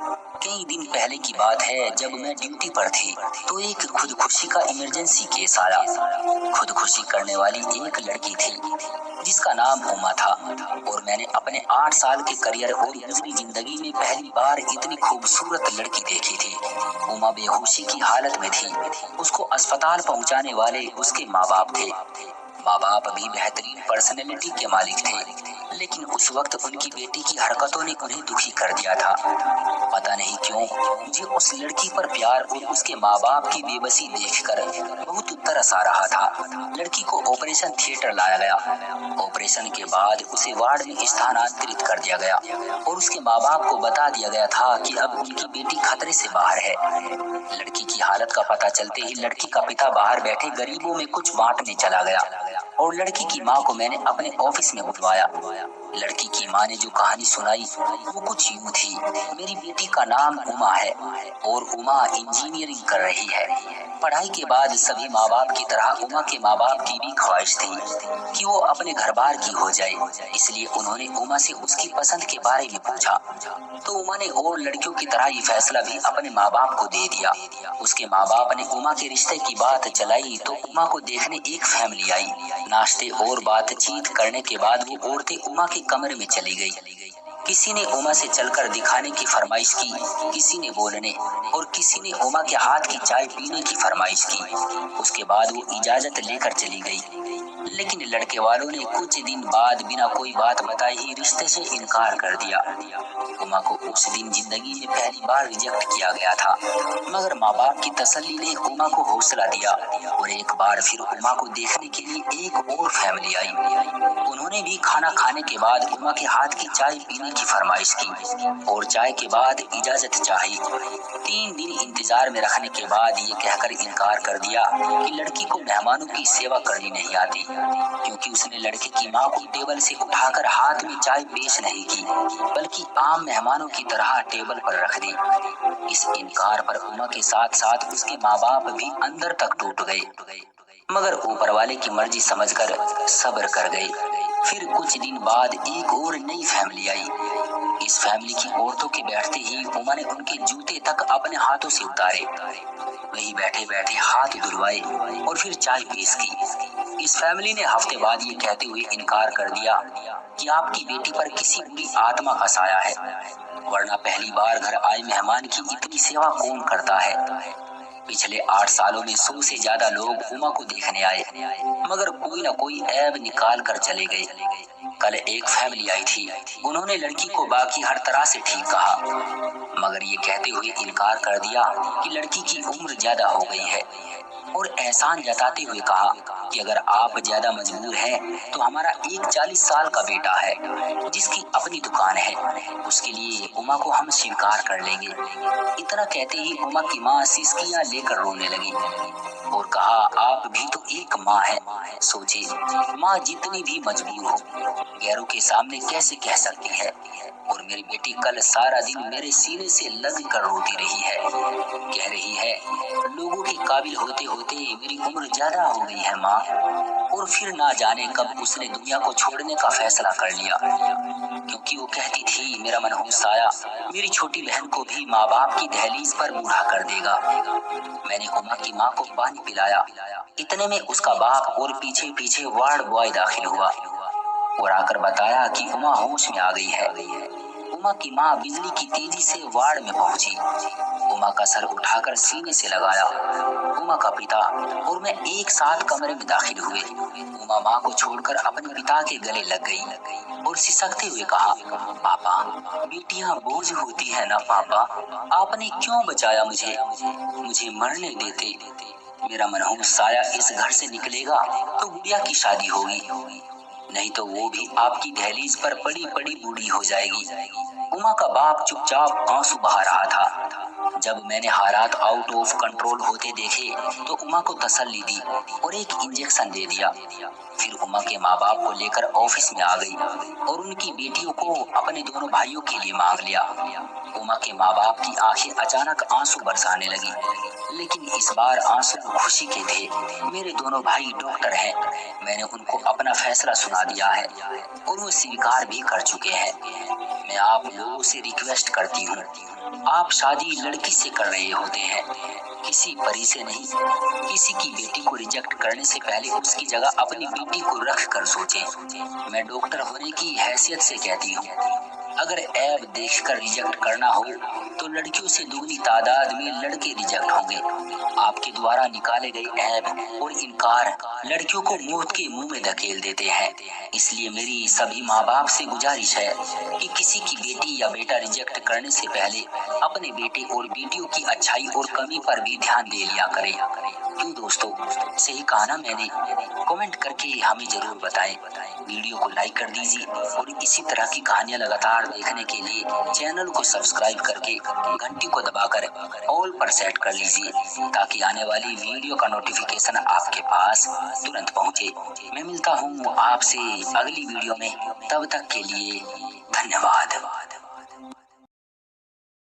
कई दिन पहले की बात है, जब मैं ड्यूटी पर थी तो एक खुदकुशी का इमरजेंसी केस आया। खुदकुशी करने वाली एक लड़की थी जिसका नाम उमा था, और मैंने अपने 8 साल के करियर और गुजरी जिंदगी में पहली बार इतनी खूबसूरत लड़की देखी थी। उमा बेहोशी की हालत में थी। उसको अस्पताल पहुंचाने वाले उसके माँ बाप थे। माँ बाप भी बेहतरीन पर्सनैलिटी के मालिक थे, लेकिन उस वक्त उनकी बेटी की हरकतों ने उन्हें दुखी कर दिया था। पता नहीं क्यों मुझे उस लड़की पर प्यार और उसके माँ बाप की बेबसी देखकर बहुत तरस आ रहा था। लड़की को ऑपरेशन थिएटर लाया गया। ऑपरेशन के बाद उसे वार्ड में स्थानांतरित कर दिया गया और उसके माँ बाप को बता दिया गया था कि अब उनकी बेटी खतरे से बाहर है। लड़की की हालत का पता चलते ही लड़की का पिता बाहर बैठे गरीबों में कुछ बांटने चला गया और लड़की की माँ को मैंने अपने ऑफिस में बुलवाया। लड़की की माँ ने जो कहानी सुनाई वो कुछ यूं थी। मेरी बेटी का नाम उमा है और उमा इंजीनियरिंग कर रही है। पढ़ाई के बाद सभी माँ बाप की तरह उमा के माँ बाप की भी ख्वाहिश थी कि वो अपने घर बार की हो जाए, इसलिए उन्होंने उमा से उसकी पसंद के बारे में पूछा। तो उमा ने और लड़कियों की तरह ये फैसला भी अपने माँ बाप को दे दिया। उसके माँ बाप ने उमा के रिश्ते की बात चलाई तो उमा को देखने एक फैमिली आई। नाश्ते और बातचीत करने के बाद वो औरतें उमा के कमरे में चली गई। किसी ने उमा से चलकर दिखाने की फरमाइश की, किसी ने बोलने और किसी ने उमा के हाथ की चाय पीने की फरमाइश की। उसके बाद वो इजाजत लेकर चली गई, लेकिन लड़के वालों ने कुछ दिन बाद बिना कोई बात बताए ही रिश्ते से इनकार कर दिया। उमा को उस दिन जिंदगी में पहली बार रिजेक्ट किया गया था, मगर माँ बाप की तसल्ली ने उमा को हौसला दिया और एक बार फिर उमा को देखने के लिए एक और फैमिली आई। उन्होंने भी खाना खाने के बाद उमा के हाथ की चाय पीने की फरमाइश की और चाय के बाद इजाजत चाही। 3 दिन इंतजार में रखने के बाद ये कहकर इनकार कर दिया कि लड़की को मेहमानों की सेवा करनी नहीं आती, क्योंकि उसने लड़के की माँ को टेबल से उठाकर हाथ में चाय पेश नहीं की, बल्कि आम मेहमानों की तरह टेबल पर रख दी। इस इनकार पर उमा के साथ साथ उसके माँ बाप भी अंदर तक टूट गए, मगर ऊपर वाले की मर्जी समझकर सब्र कर गए। फिर कुछ दिन बाद एक और नई फैमिली आई। इस फैमिली की औरतों के बैठते ही उमा ने उनके जूते तक अपने हाथों से उतारे। वही बैठे बैठे हाथ धुलवाए और फिर चाय पेश की। इस फैमिली ने हफ्ते बाद ये कहते हुए इनकार कर दिया कि आपकी बेटी पर किसी बुरी आत्मा का साया है, वरना पहली बार घर आए मेहमान की इतनी सेवा कौन करता है। पिछले 8 सालों में 100 से ज्यादा लोग उमा को देखने आए, मगर कोई न कोई ऐब निकाल कर चले गए। कल एक फैमिली आई थी। उन्होंने लड़की को बाकी हर तरह से ठीक कहा, मगर ये कहते हुए इनकार कर दिया कि लड़की की उम्र ज्यादा हो गई है, और एहसान जताते हुए कहा कि अगर आप ज्यादा मजबूर हैं तो हमारा एक 40 साल का बेटा है जिसकी अपनी दुकान है, उसके लिए उमा को हम स्वीकार कर लेंगे। इतना कहते ही उमा की माँ सिसकियां लेकर रोने लगी और कहा, आप भी तो एक माँ है, सोचिए माँ जितनी भी मजबूर हो गैरों के सामने कैसे कह सकती है। और मेरी बेटी कल सारा दिन मेरे सीने से लग कर रोती रही है, कह रही है लोगों के काबिल होते होते मेरी उम्र ज्यादा हो गई है माँ, और फिर ना जाने कब उसने दुनिया को छोड़ने का फैसला कर लिया, क्योंकि वो कहती थी मेरा मनहूस साया मेरी छोटी बहन को भी माँ बाप की दहलीज पर बूढ़ा कर देगा। मैंने उमा की माँ को पानी पिलाया। इतने में उसका बाप और पीछे पीछे वार्ड बॉय दाखिल हुआ और आकर बताया कि उमा होश में आ गई है। उमा की माँ बिजली की तेजी से वार्ड में पहुंची। उमा का सर उठाकर सीने से लगाया। उमा का पिता और मैं एक साथ कमरे में दाखिल हुए। उमा माँ को छोड़कर अपने पिता के गले लग गई और सिसकते हुए कहा, पापा बेटियां बोझ होती है ना पापा, आपने क्यों बचाया मुझे, मुझे मरने देते। मेरा मनहूस साया इस घर से निकलेगा तो गुड़िया की शादी होगी, नहीं तो वो भी आपकी दहलीज पर पड़ी पड़ी बूढ़ी हो जाएगी। उमा का बाप चुपचाप आंसू बहा रहा था। जब मैंने हालात आउट ऑफ कंट्रोल होते देखे तो उमा को तसल्ली दी और एक इंजेक्शन दे दिया। फिर उमा के माँ बाप को लेकर ऑफिस में आ गई और उनकी बेटियों को अपने दोनों भाइयों के लिए मांग लिया। उमा के माँ बाप की आंखें अचानक आंसू बरसाने लगी, लेकिन इस बार आंसू खुशी के थे। मेरे दोनों भाई डॉक्टर हैं, मैंने उनको अपना फैसला सुना दिया है और वो स्वीकार भी कर चुके हैं। मैं आप लोगों से रिक्वेस्ट करती हूँ, आप शादी लड़की से कर रहे होते हैं, किसी परी से नहीं। किसी की बेटी को रिजेक्ट करने से पहले उसकी जगह अपनी बेटी को रख कर सोचें। मैं डॉक्टर होने की हैसियत से कहती हूँ, अगर ऐब देखकर रिजेक्ट करना हो तो लड़कियों से दुगनी तादाद में लड़के रिजेक्ट होंगे। आपके द्वारा निकाले गए ऐब और इनकार लड़कियों को मौत के मुंह में धकेल देते हैं। इसलिए मेरी सभी माँ बाप से गुजारिश है कि किसी की बेटी या बेटा रिजेक्ट करने से पहले अपने बेटे और बेटियों की अच्छाई और कमी पर भी ध्यान दे लिया करें। क्यों दोस्तों, सही कहा ना मैंने? कमेंट करके हमें जरूर बताएं। वीडियो को लाइक कर दीजिए और इसी तरह की कहानियां लगातार देखने के लिए चैनल को सब्सक्राइब करके घंटी को दबाकर ऑल पर सेट कर लीजिए, ताकि आने वाली वीडियो का नोटिफिकेशन आपके पास तुरंत पहुंचे। मैं मिलता हूं आपसे अगली वीडियो में, तब तक के लिए धन्यवाद।